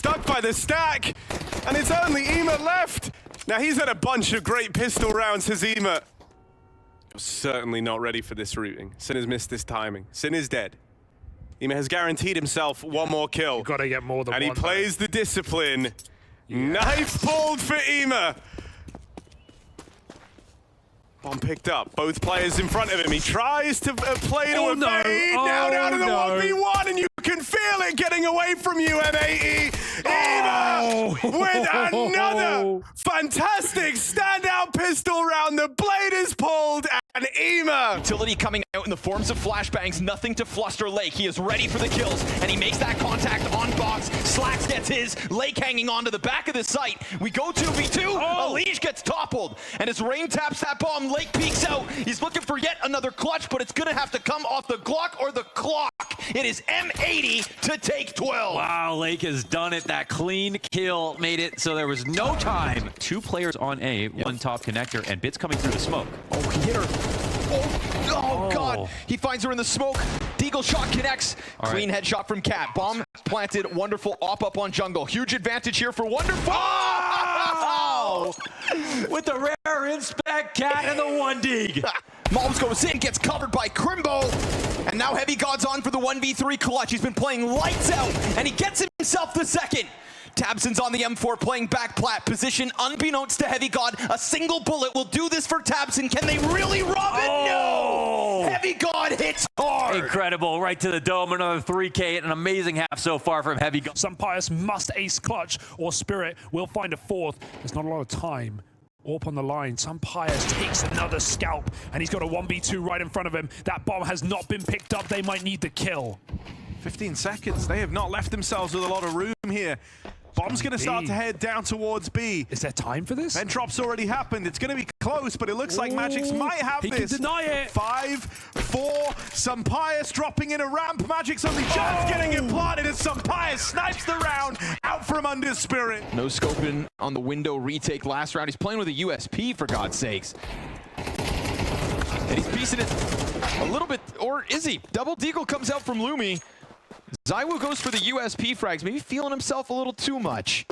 stuck by the stack, and it's only Ema left. Now he's had a bunch of great pistol rounds, has Ema. Certainly not ready for this routing. Sin has missed this timing. Sin is dead. Ema has guaranteed himself one more kill. You've got to get more than one. And he plays the discipline. Yeah. Knife pulled for Ema. Bomb picked up. Both players in front of him. He tries to play to a fade. Now down to the 1v1, and you can feel it getting away from you, M80. Ema with another fantastic standout pistol round. The blade is pulled, and Ema. Utility coming out in the forms of flashbangs. Nothing to fluster Lake. He is ready for the kills, and he makes that contact on box. Slacks gets his. Lake hanging on to the back of the site. We go 2v2. Elige gets toppled, and as Rain taps that bomb, Lake peeks out. He's looking for yet another clutch, but it's going to have to come off the Glock or the clock. It is M80 to take 12. Wow, Lake has done it. That clean kill made it so there was no time. Two players on A, one top connector, and Bits coming through the smoke. Oh, he hit her. Oh, God. He finds her in the smoke. Deagle shot connects. Clean headshot from Cat. Bomb planted. Wonderful up on jungle. Huge advantage here for Wonderful. Oh! With the rare inspect, Cat and the 1D. Malms goes in, gets covered by Crimbo. And now Heavy God's on for the 1v3 clutch. He's been playing lights out, and he gets himself the second. Tabson's on the M4 playing back plat position. Unbeknownst to Heavy God, a single bullet will do this for Tabson. Can they really rob it? No! Heavy God hits hard. Incredible, right to the dome, another 3K, an amazing half so far from Heavy God. Sampayas must ace clutch, or Spirit will find a fourth. There's not a lot of time. Up on the line, Sampayas takes another scalp, and he's got a 1v2 right in front of him. That bomb has not been picked up. They might need the kill. 15 seconds. They have not left themselves with a lot of room here. Bomb's going to start to head down towards B. Is there time for this? Vent drop's already happened. It's going to be close, but it looks like Magic's might have this. He can deny it. 5, 4, Sampayas dropping in a ramp. Magic's only just getting it planted as Sampayas snipes the round out from under Spirit. No scoping on the window retake last round. He's playing with a USP, for God's sakes. And he's piecing it a little bit, or is he? Double Deagle comes out from Lumi. Zywoo goes for the USP frags, maybe feeling himself a little too much.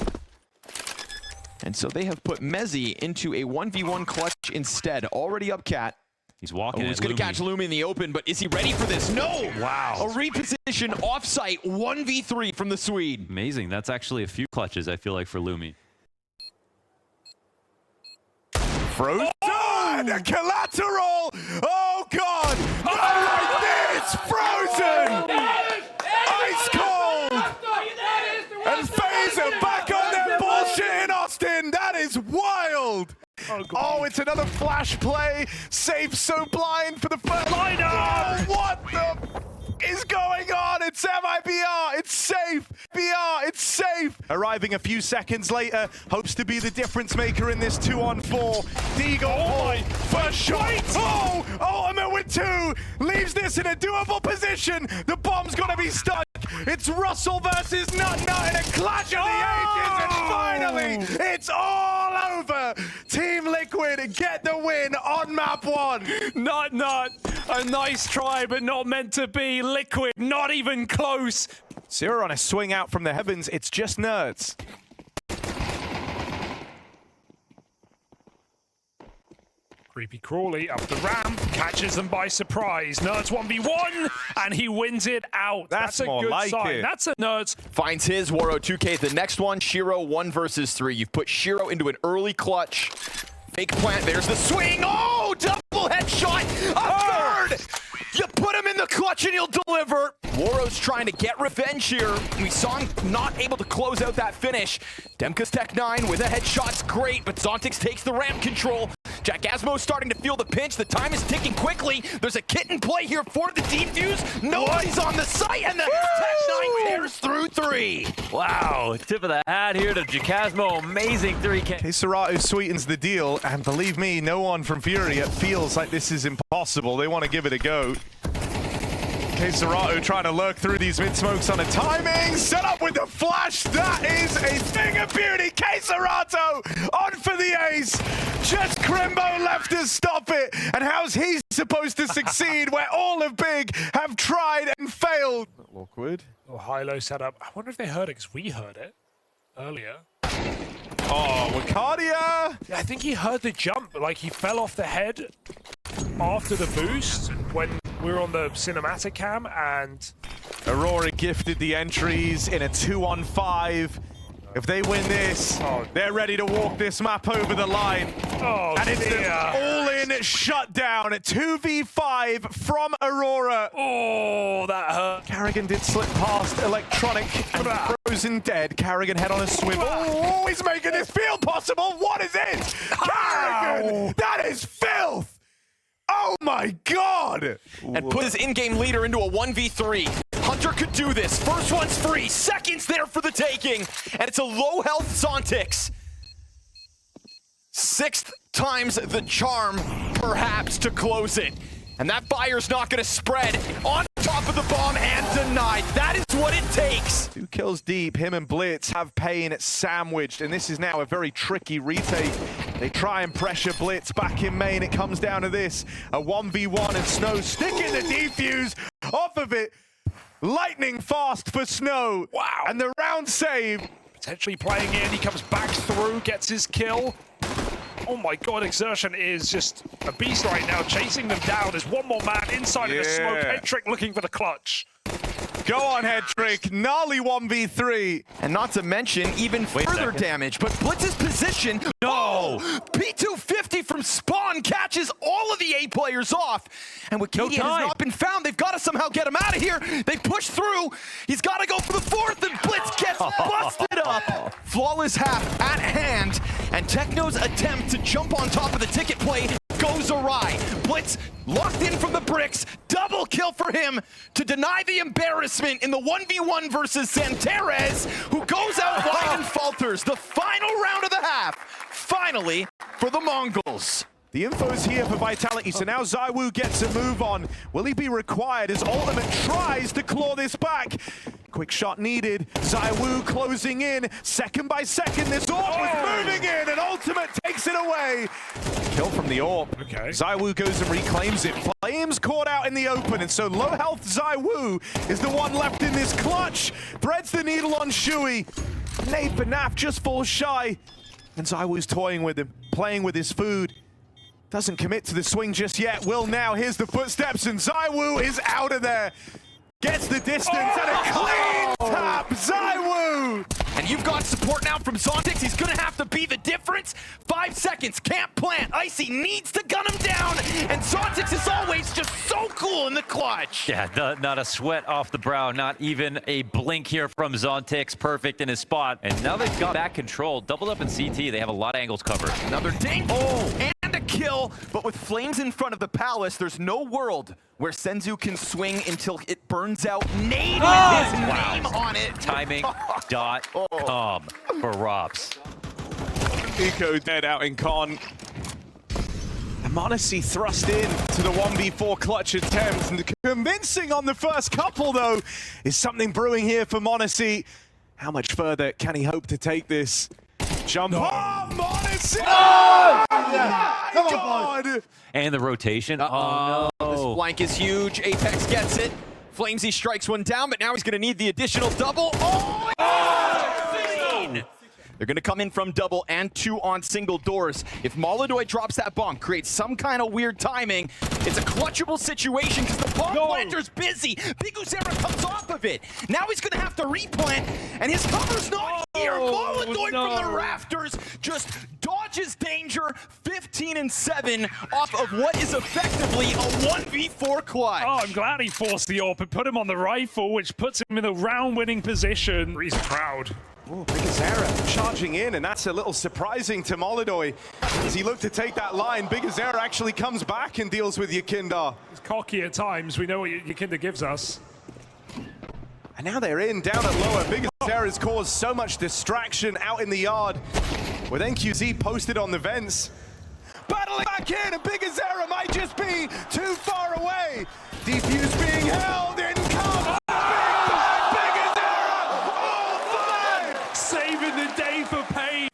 And so they have put Mezzy into a 1v1 clutch instead. Already up Cat. He's walking. He's going to catch Lumi in the open, but is he ready for this? No! Wow. A reposition off-site 1v3 from the Swede. Amazing. That's actually a few clutches, I feel like, for Lumi. Frozen! Oh, the collateral! Oh, God! Not like this! Frozen! Ice cold! And Phaser back on their bullshit in Austin! That is wild! Oh, it's another flash play. Safe so blind for the first lineup. Oh, what the is going on? It's MIBR. It's safe. BR. It's safe. Arriving a few seconds later, hopes to be the difference maker in this 2-on-4. Deagle first shot. Oh, ultimate with 2 leaves this in a doable position. The bomb's gonna be stuck. It's Russell versus Nut in a clash of the ages, and finally, it's all over. Team Liquid get the win on map 1. Nut. A nice try, but not meant to be. Liquid, not even close. Zero on a swing out from the heavens. It's just nerds. Creepy Crawley up the ramp, catches them by surprise. Nerds 1v1, and he wins it out. That's a good sign. That's a Nerds. Finds his Waro 2K. The next one, Shiro 1 versus 3. You've put Shiro into an early clutch. Fake plant, there's the swing. Oh, double headshot, a third. You put him in the clutch and he'll deliver. Waro's trying to get revenge here. We saw him not able to close out that finish. Demka's Tech 9 with a headshot's great, but Zontix takes the ramp control. Jack Asmo's starting to feel the pinch. The time is ticking quickly. There's a kit in play here for the defuse. Nobody's on the site, and the Tech 9 tears through 3. Wow, tip of the hat here to Jacasmo. Amazing 3K. Serato sweetens the deal, and believe me, no one from Fury feels like this is impossible. They want to give it a go. Serato trying to lurk through these mid-smokes on a timing. Set up with the flash. That is a thing of beauty. Serato on for the ace. Just Crimbo left to stop it. And how's he supposed to succeed where all of Big have tried and failed? Awkward. Oh, high-low setup. I wonder if they heard it because we heard it. earlier. Oh, Wakadia! I think he heard the jump, like he fell off the head after the boost when we were on the cinematic cam, and Aurora gifted the entries in a 2-on-5. If they win this, they're ready to walk this map over the line. oh, And it's an all-in shutdown, 2v5 from Aurora. oh, that hurt. Carrigan did slip past Electronic and Frozen dead. Carrigan head on a swivel. Oh, he's making this feel possible. What is it? Carrigan, that is filth. Oh my God. And put his in-game leader into a 1v3. Hunter could do this. First one's free. Second's there for the taking. And it's a low-health Zontix. 6th time's the charm, perhaps, to close it. And that fire's not going to spread. On top of the bomb and denied. That is what it takes. 2 kills deep. Him and Blitz have pain sandwiched. And this is now a very tricky retake. They try and pressure Blitz back in main. It comes down to this. A 1v1 and Snow sticking the defuse off of it. Lightning fast for Snow. Wow. And the round save. Potentially playing in, he comes back through, gets his kill. Oh my God, Exertion is just a beast right now, chasing them down. There's one more man inside of the smoke. Head Trick looking for the clutch. Go on, Head Trick. Gnarly 1v3. And not to mention even further damage, but Blitz's position. No! P250 from Spawn catches all of the A players off. And Wakadia has not been found. They've got to somehow get him out of here. They push through. He's got to go for the 4th, and Blitz gets busted up. Flawless half at hand, and Techno's attempt to jump on top of the ticket play goes awry. Blitz locked in from the bricks. Double kill for him to deny the embarrassment in the 1v1 versus Santerez, who goes out wide and falters. The final round of the half, finally, for the Mongols. The info's here for Vitality, so now ZywOo gets a move on. Will he be required as Ultimate tries to claw this back? Quick shot needed. ZywOo closing in. Second by second, this AWP was moving in, and Ultimate takes it away. Kill from the AWP. Okay. ZywOo goes and reclaims it. Flames caught out in the open, and so low health ZywOo is the one left in this clutch. Threads the needle on Shui. Nade for Naf just falls shy. And ZywOo's toying with him, playing with his food. Doesn't commit to the swing just yet. Will now. Here's the footsteps, and ZywOo is out of there. Gets the distance and a clean tap. ZywOo! And you've got support now from Zontix. He's gonna have to be the difference. 5 seconds, can't plant. Icy needs to gun him down. And Zontix is always just so cool in the clutch. Yeah, not a sweat off the brow, not even a blink here from Zontix. Perfect in his spot. And now they've got back control. Doubled up in CT. They have a lot of angles covered. Another ding. And a kill. But with flames in front of the palace, there's no world where Senzu can swing until it burns out. Nade with his name on it. Timing.com for Rops. Eco dead out in Con. And m0NESY thrust in to the 1v4 clutch attempt. And convincing on the first couple, though, is something brewing here for m0NESY. How much further can he hope to take this? Jump on, m0NESY! Oh, my God! And the rotation. Oh, no. This flank is huge. Apex gets it. Flamesy strikes one down, but now he's going to need the additional double. They're going to come in from double and 2 on single doors. If Molodoy drops that bomb, creates some kind of weird timing, it's a clutchable situation because the bomb planter's busy. Big Uzera comes off of it. Now he's going to have to replant, and his cover's not here. Molodoy from the rafters just dodges danger. 15-7 off of what is effectively a 1v4 clutch. Oh, I'm glad he forced the AWP and put him on the rifle, which puts him in a round-winning position. He's proud. Oh, Big Azera charging in, and that's a little surprising to Molodoy. As he looked to take that line, Big Azera actually comes back and deals with Yakinda. He's cocky at times. We know what Yakinda gives us. And now they're in, down at lower. Big Azera's caused so much distraction out in the yard. With NQZ posted on the vents. Battling back in, and Big Azera might just be too far away. Defuse being held in cover. Saving the day for Pain.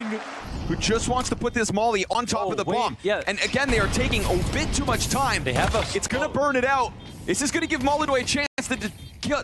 Who just wants to put this molly on top of the bomb. Yeah. And again, they are taking a bit too much time. They have a... It's going to burn it out. This is going to give Molodoy a chance to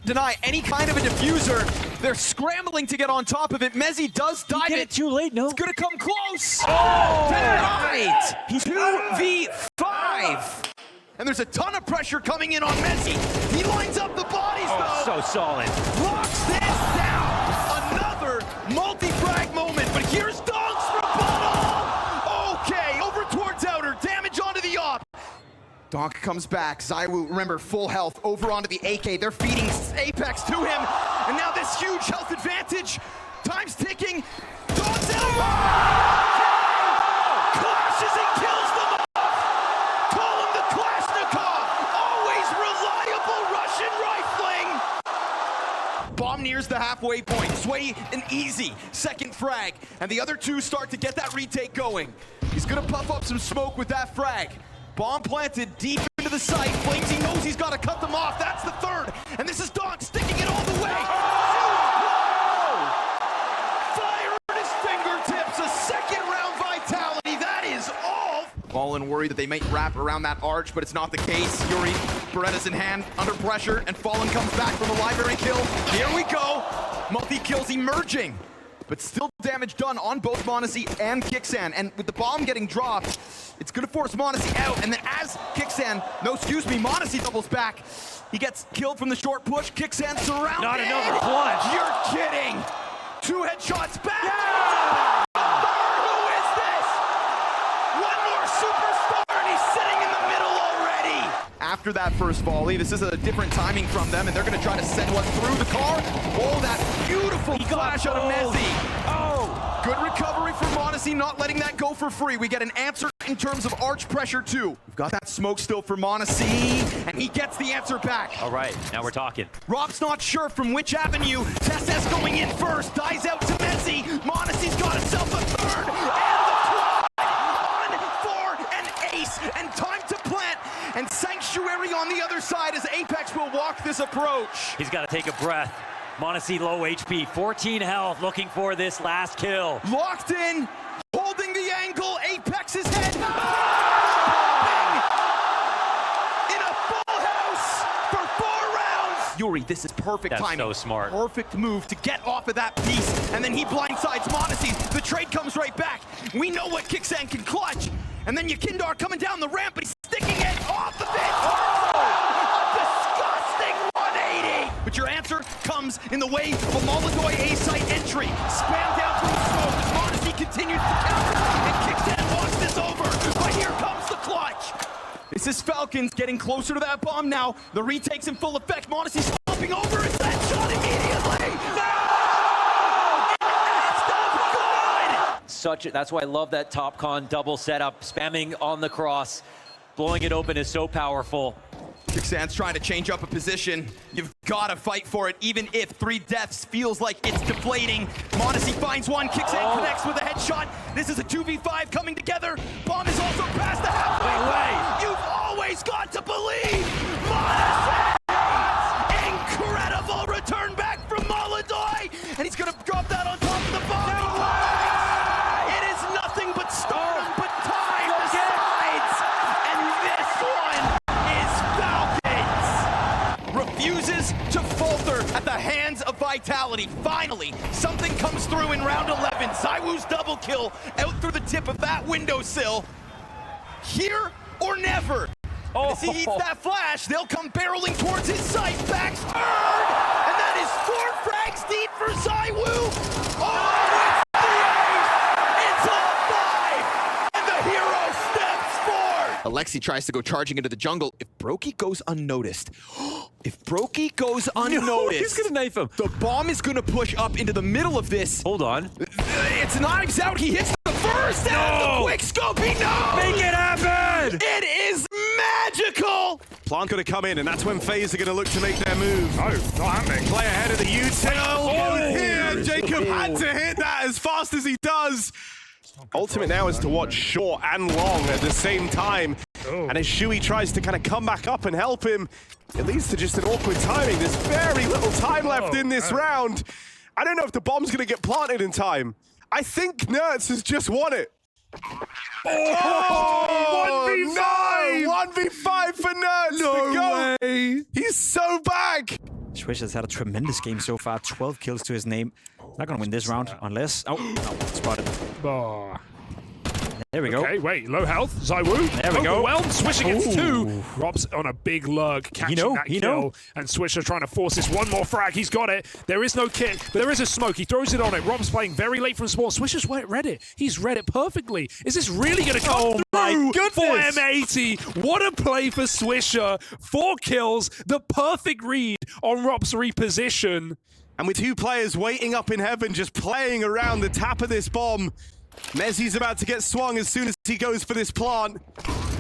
deny any kind of a diffuser. They're scrambling to get on top of it. Mezzi does dive Get it too late, no? It's gonna come close. Oh, denied. 2v5. And there's a ton of pressure coming in on Mezzi. He lines up the bodies though. So solid. Locks this down. Another multi-frag moment, but here's Donk's rebuttal. Okay, over towards outer. Damage onto the op. Donk comes back. Zywoo, remember, full health. Over onto the AK. They're feeding Apex to him. And now this huge health advantage. Time's ticking. Donk's out. Clashes and kills them off. Call him the Kalashnikov. Always reliable Russian rifling. Bomb nears the halfway point. Sway an easy second frag. And the other two start to get that retake going. He's gonna puff up some smoke with that frag. Bomb planted deep into the site. Flamesy knows he's got to cut them off. That's the third. And this is Donk sticking it all the way. Fire at his fingertips. A second round vitality. That is all. Fallen worried that they might wrap around that arch, but it's not the case. Yuri, Beretta's in hand, under pressure, and Fallen comes back from a library kill. Here we go. Multi-kills emerging. But still damage done on both m0NESY and Kixan. And with the bomb getting dropped, it's gonna force m0NESY out. And then as m0NESY doubles back. He gets killed from the short push. Kixan surrounded. Not another clutch. You're kidding. 2 headshots back. Yeah! Who is this? One more superstar and he's sitting in the middle already. After that first volley, this is a different timing from them, and they're gonna try to send one through the car. Oh, that beautiful flash out of m0NESY. Oh, good recovery for m0NESY, not letting that go for free. We get an answer in terms of arch pressure too. We've got that smoke still for m0NESY, and he gets the answer back. All right, now we're talking. Rob's not sure from which avenue. Tess going in first, dies out to m0NESY. m0NESY's got himself a third, and the quad on for an ace, and time to plant. And Sanctuary on the other side as Apex will walk this approach. He's got to take a breath. m0NESY low HP, 14 health, looking for this last kill. Locked in, holding the angle, Apex's head. In a full house for 4 rounds. Yuri, this is perfect That's timing. so smart. Perfect move to get off of that piece. And then he blindsides m0NESY. The trade comes right back. We know what Kixan can clutch. And then Yakindar coming down the ramp, but he's sticking it off the bench. A disgusting 180. But your answer comes in the way of a Molodoi A-site entry. Spam down through the smoke as m0NESY continues to counter. And Kixan walks this over. But here comes the clutch. This is Falcons getting closer to that bomb now. The retake's in full effect. m0NESY stomping over. It's that shot immediately. No! That's why I love that top con double setup, spamming on the cross. Blowing it open is so powerful. Kixan's trying to change up a position. You've got to fight for it, even if 3 deaths feels like it's deflating. m0NESY finds one. Kixan connects with a headshot. This is a 2v5 coming together. Bomb is also past the halfway line. You've always got to believe. m0NESY! Incredible return back from Molodoi. And he's going to drop that on top of the bomb. It is nothing but stardom, but time decides. And this one is Falcons. Refuses to falter at the hands of Vitality. Finally, something comes through in round 11. Zywoo's double kill out through the tip of that windowsill. Here or never. And as he eats that flash, they'll come barreling towards his sight. Back's turned, and that is 4 frags deep for Zywoo. Oh, it's the ace! It's all 5, and the hero steps forward. Alexi tries to go charging into the jungle. If Brokey goes unnoticed, he's gonna knife him. The bomb is gonna push up into the middle of this. Hold on. It's knives out. He hits the first. And the quick scope. He knows. Make it happen. It is magical. Plant gonna come in, and that's when FaZe are gonna look to make their move. Oh, not happening. Play ahead of the util. Oh, Here, Jacob had to hit that as fast as he does. Ultimate now is to watch short and long at the same time. And as Shui tries to kind of come back up and help him, it leads to just an awkward timing. There's very little time left in this round. I don't know if the bomb's going to get planted in time. I think Nerds has just won it. Oh, 1v5! 1v5 for Nerds. No way. He's He's so back. Swish has had a tremendous game so far. 12 kills to his name. Not gonna win this round unless... Oh, no, spotted. Oh. There we go. Okay, wait, low health. Zywoo. There we go. Overwhelmed. Swisher gets Ooh. 2. Rob's on a big lurk, catching that kill. And Swisher trying to force this one more frag. He's got it. There is no kit, but there is a smoke. He throws it on it. Rob's playing very late from spawn. Swisher's read it. He's read it perfectly. Is this really going to come through for M80? What a play for Swisher. 4 kills. The perfect read on Rob's reposition. And with 2 players waiting up in heaven, just playing around the tap of this bomb, Mezzi's about to get swung as soon as he goes for this plant.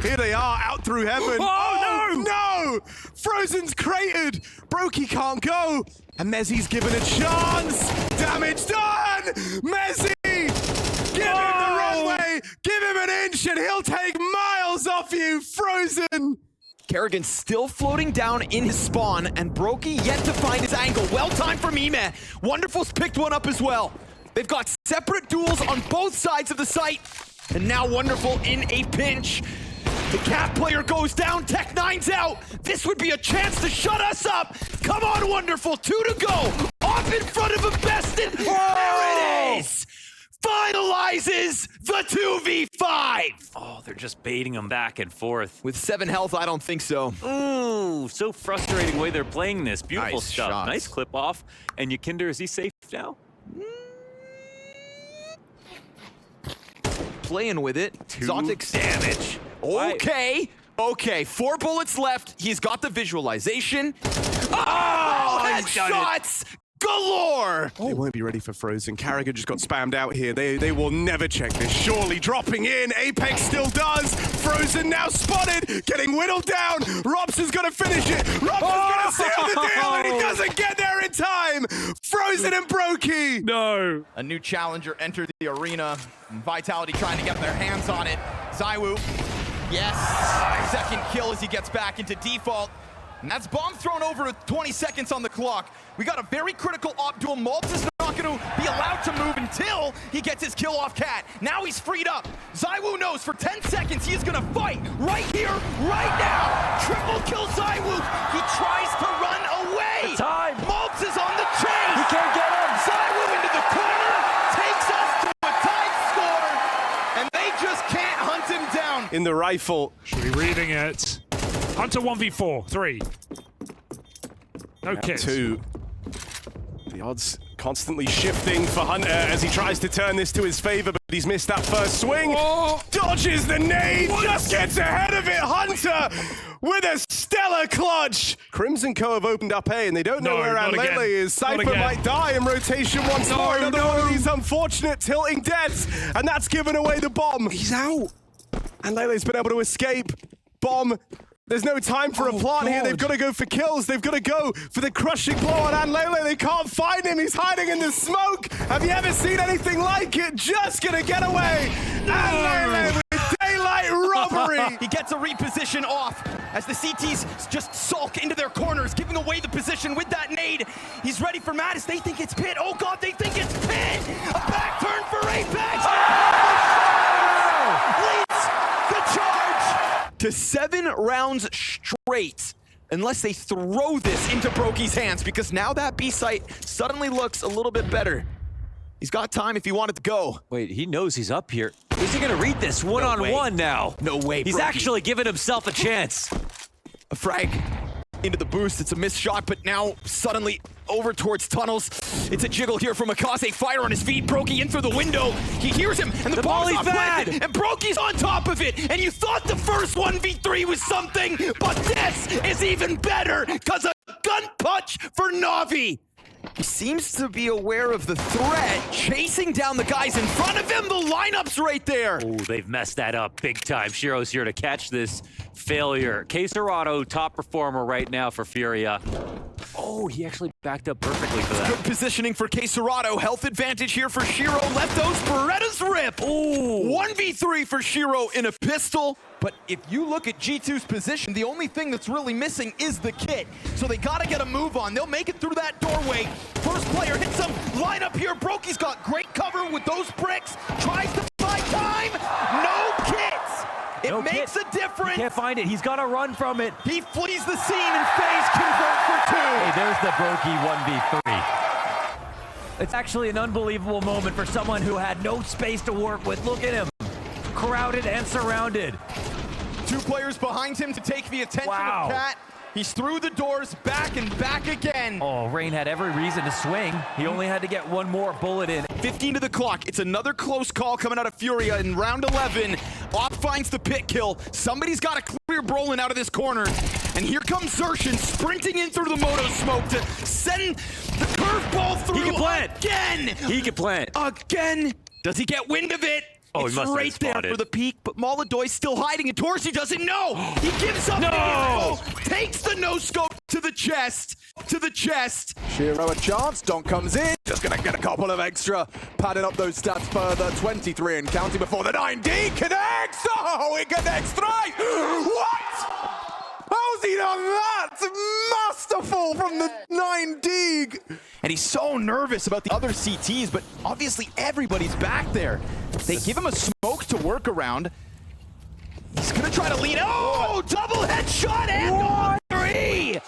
Here they are, out through heaven. Oh, no! Frozen's cratered. Brokey can't go. And Mezzi's given a chance. Damage done! Mezzi! Give him the wrong way. Give him an inch and he'll take miles off you, Frozen. Kerrigan still floating down in his spawn, and Brokey yet to find his angle. Well timed from Mime. Wonderful's picked one up as well. They've got separate duels on both sides of the site, and now Wonderful in a pinch. The Cat player goes down, Tech9's out. This would be a chance to shut us up. Come on, Wonderful, 2 to go. Off in front of a bested. There it is. Finalizes the 2v5. Oh, they're just baiting him back and forth. With 7 health, I don't think so. Ooh, so frustrating way they're playing this. Beautiful Nice stuff. shots. Nice clip off. And Yakinder, is he safe now? Playing with it. 2 Zontic's damage. Okay, 4 bullets left. He's got the visualization. Headshots galore! They won't be ready for Frozen. Carragher just got spammed out here. They will never check this. Surely dropping in. Apex still does. Frozen now spotted. Getting whittled down. Robson's going to finish it. Robson's going to seal the deal, and he doesn't get there in time. Frozen and Brokey. No. A new challenger entered the arena. Vitality trying to get their hands on it. Zywoo. Yes. Second kill as he gets back into default. And that's bomb thrown over with 20 seconds on the clock. We got a very critical op duel. Maltz is not going to be allowed to move until he gets his kill off Cat. Now he's freed up. Zywoo knows for 10 seconds he is going to fight right here, right now. Triple kill Zywoo. He tries to run away. The time. Maltz is on the chase. He can't get him. Zywoo into the corner. Takes us to a tied score. And they just can't hunt him down. In the rifle. Should be reading it. Hunter 1v4. 3. No kits. 2. The odds constantly shifting for Hunter as he tries to turn this to his favor, but he's missed that first swing. Oh. Dodges the nade, just gets ahead of it. Hunter with a stellar clutch. Crimson Co have opened up A, and they don't know where Anlele is. Cypher might die in rotation once more. Another one of these unfortunate tilting deaths, and that's given away the bomb. He's out. Anlele's been able to escape. Bomb. There's no time for a plant here. They've got to go for kills. They've got to go for the crushing blow on Anlele. They can't find him. He's hiding in the smoke. Have you ever seen anything like it? Just going to get away. Anlele with daylight robbery. He gets a reposition off as the CTs just sulk into their corners, giving away the position with that nade. He's ready for Mattis. They think it's Pit. Oh, God, they think it's Pit. A back turn for Apex. Leads the charge to 7 rounds straight, unless they throw this into Brokey's hands, because now that B site suddenly looks a little bit better. He's got time if he wanted to go. Wait, he knows he's up here. Is he gonna read this one-on-one now? No way, He's Brokey. actually giving himself a chance. A frag into the boost. It's a missed shot, but now suddenly over towards tunnels. It's a jiggle here from Akaze. Fire on his feet. Brokey in through the window. He hears him, and the ball's not bad. planted, and Brokey's on top of it. And you thought the first 1v3 was something, but this is even better because a gun punch for Na'Vi. He seems to be aware of the threat, chasing down the guys in front of him. The lineup's right there. Oh, they've messed that up big time. Shiro's here to catch this failure. Quesarado, top performer right now for Furia. Oh, he actually backed up perfectly for that. Good positioning for Quesarado. Health advantage here for Shiro. Let those Berettas rip. Ooh. 1v3 for Shiro in a pistol. But if you look at G2's position, the only thing that's really missing is the kit. So they gotta get a move on. They'll make it through that doorway. First player hits some line up here. Brokey's got great cover with those bricks. Tries to buy time. No kits. It makes a difference. find it. He's got to run from it. He flees the scene and FaZe convert for 2. Hey, there's the Brokey 1v3. It's actually an unbelievable moment for someone who had no space to work with. Look at him. Crowded and surrounded. 2 players behind him to take the attention Wow. of Cat. He's through the doors, back and back again. Oh, Rain had every reason to swing. He only had to get one more bullet in. 15 to the clock. It's another close call coming out of Furia in round 11. Op finds the pit kill. Somebody's got to clear Brolin out of this corner. And here comes Zershin sprinting in through the moto smoke to send the curveball through. He can plant. Again. He can plant. Again. Does he get wind of it? Oh, it's he must have right there spotted. for the peak, but Molodoy's still hiding, and Torsi doesn't know. He gives up. No! Takes the no-scope to the chest. To the chest. Shiro a chance. Donk comes in. Just going to get a couple of extra. Padding up those stats further. 23 and counting before the 9D connects. Oh, it connects 3. What? How's he done that? Masterful from the 9D. And he's so nervous about the other CTs, but obviously everybody's back there. They give him a smoke to work around. He's gonna try to lean. Oh, double headshot and 3.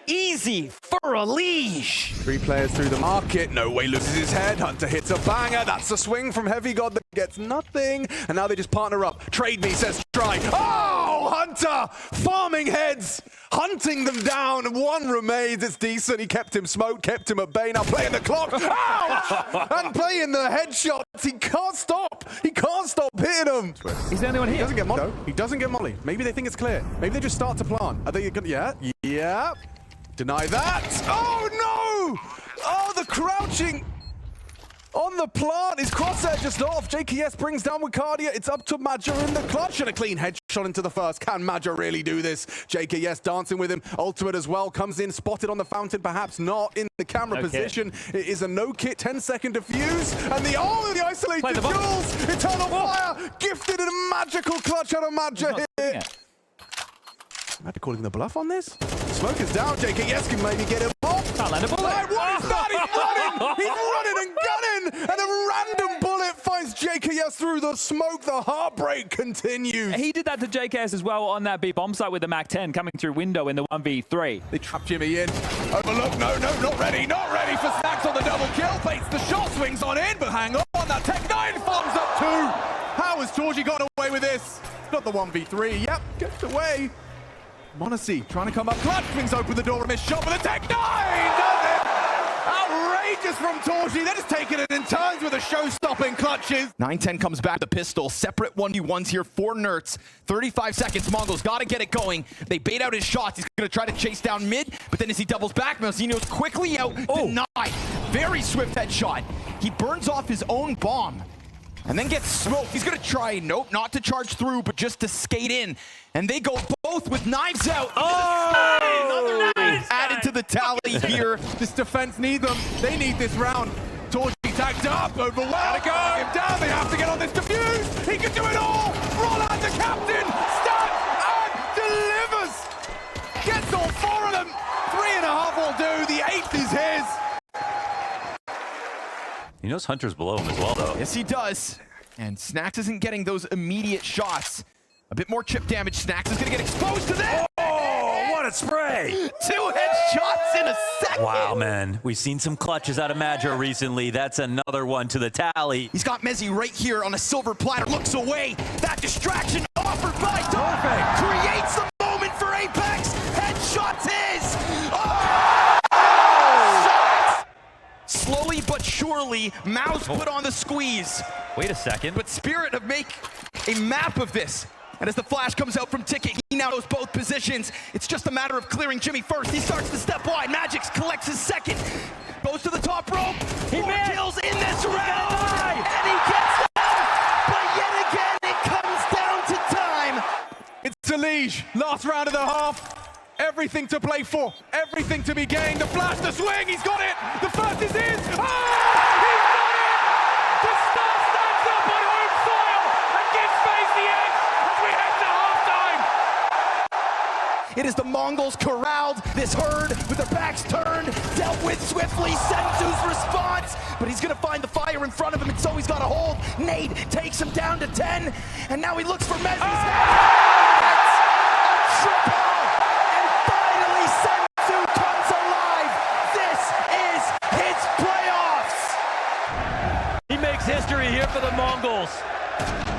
Easy for a leash. 3 players through the market. No way loses his head. Hunter hits a banger. That's a swing from Heavy God that gets nothing. And now they just partner up. Trade me, says try. Oh, Hunter farming heads, hunting them down. 1 remains. It's decent. He kept him smoked, kept him at bay. Now playing the clock. Ouch! And playing the headshots. He can't stop. He can't stop hitting them. He's the only one He here. doesn't get molly. He doesn't get molly. Maybe they think it's clear. Maybe they just start to plant. Are they gonna? Yeah. Yeah. Deny that. Oh no! Oh, the crouching on the plant. His crosshair just off. JKS brings down Wicardia. It's up to Madja in the clutch. And a clean headshot into the first. Can Madja really do this? JKS dancing with him. Ultimate as well. Comes in, spotted on the fountain. Perhaps not in the camera position. It is a no-kit. 10-second defuse. And the isolated duels. Eternal fire. Gifted in a magical clutch out of Madja here. Might be calling the bluff on this. Smoke is down. JKS can maybe get him off. Can't land a bullet. Like, what is that? He's running and gunning. And a random bullet finds JKS through the smoke. The heartbreak continues. He did that to JKS as well on that B bomb site with the Mac 10 coming through window in the 1v3. They trap Jimmy in. Overlook. No, not ready. Not ready for Snacks on the double kill. Baits the shot, swings on in, but hang on. That Tech 9 farms up 2. How has Torji gotten away with this? Not the 1v3. Yep, gets away. Monacy trying to come up clutch, swings open the door, a missed shot, but the Tech 9 does it! Outrageous from Torji. They're just taking it in turns with the show-stopping clutches. 9-10 comes back with the pistol. Separate 1v1s here for Nerds. 35 seconds. Mongo's got to get it going. They bait out his shots. He's going to try to chase down mid, but then as he doubles back, Melzinho's quickly out. Denied. Very swift headshot. He burns off his own bomb and then gets smoked. He's going to try, nope, not to charge through, but just to skate in. And they go both with knives out. Another knife added to the tally here. This defense need them. They need this round. Torji tagged up, overwhelmed. Gotta go. Him down. They have to get on this defuse. He can do it all. Roland, the captain, stands and delivers. Gets all 4 of them. 3.5 will do. The 8th is his. He knows Hunter's below him as well, though. Yes, he does. And Snacks isn't getting those immediate shots. A bit more chip damage. Snacks is going to get exposed to that. Oh, what a spray! 2 headshots in a second. Wow, man. We've seen some clutches out of Madja recently. That's another one to the tally. He's got Mezzi right here on a silver platter. Looks away. That distraction offered by Donk creates the moment for Apex. Headshots is. Shot. Slowly but surely, Mouse put on the squeeze. Wait a second. But Spirit have make a map of this. And as the flash comes out from Ticket, he now knows both positions. It's just a matter of clearing Jimmy first. He starts to step wide. Magix collects his second. Goes to the top rope. 4 kills in this round. And he gets them. But yet again, it comes down to time. It's a liege. Last round of the half. Everything to play for. Everything to be gained. The flash, the swing. He's got it. The first is his. Oh! He's got it! The Star stands up on home soil and gives FaZe the edge as we head to halftime. It is the Mongols corralled, this herd with their backs turned, dealt with swiftly. Sensu's response, but he's gonna find the fire in front of him, and so he's got a hold. Nade takes him down to 10, and now he looks for Mezzi's head. A victory here for the Mongols.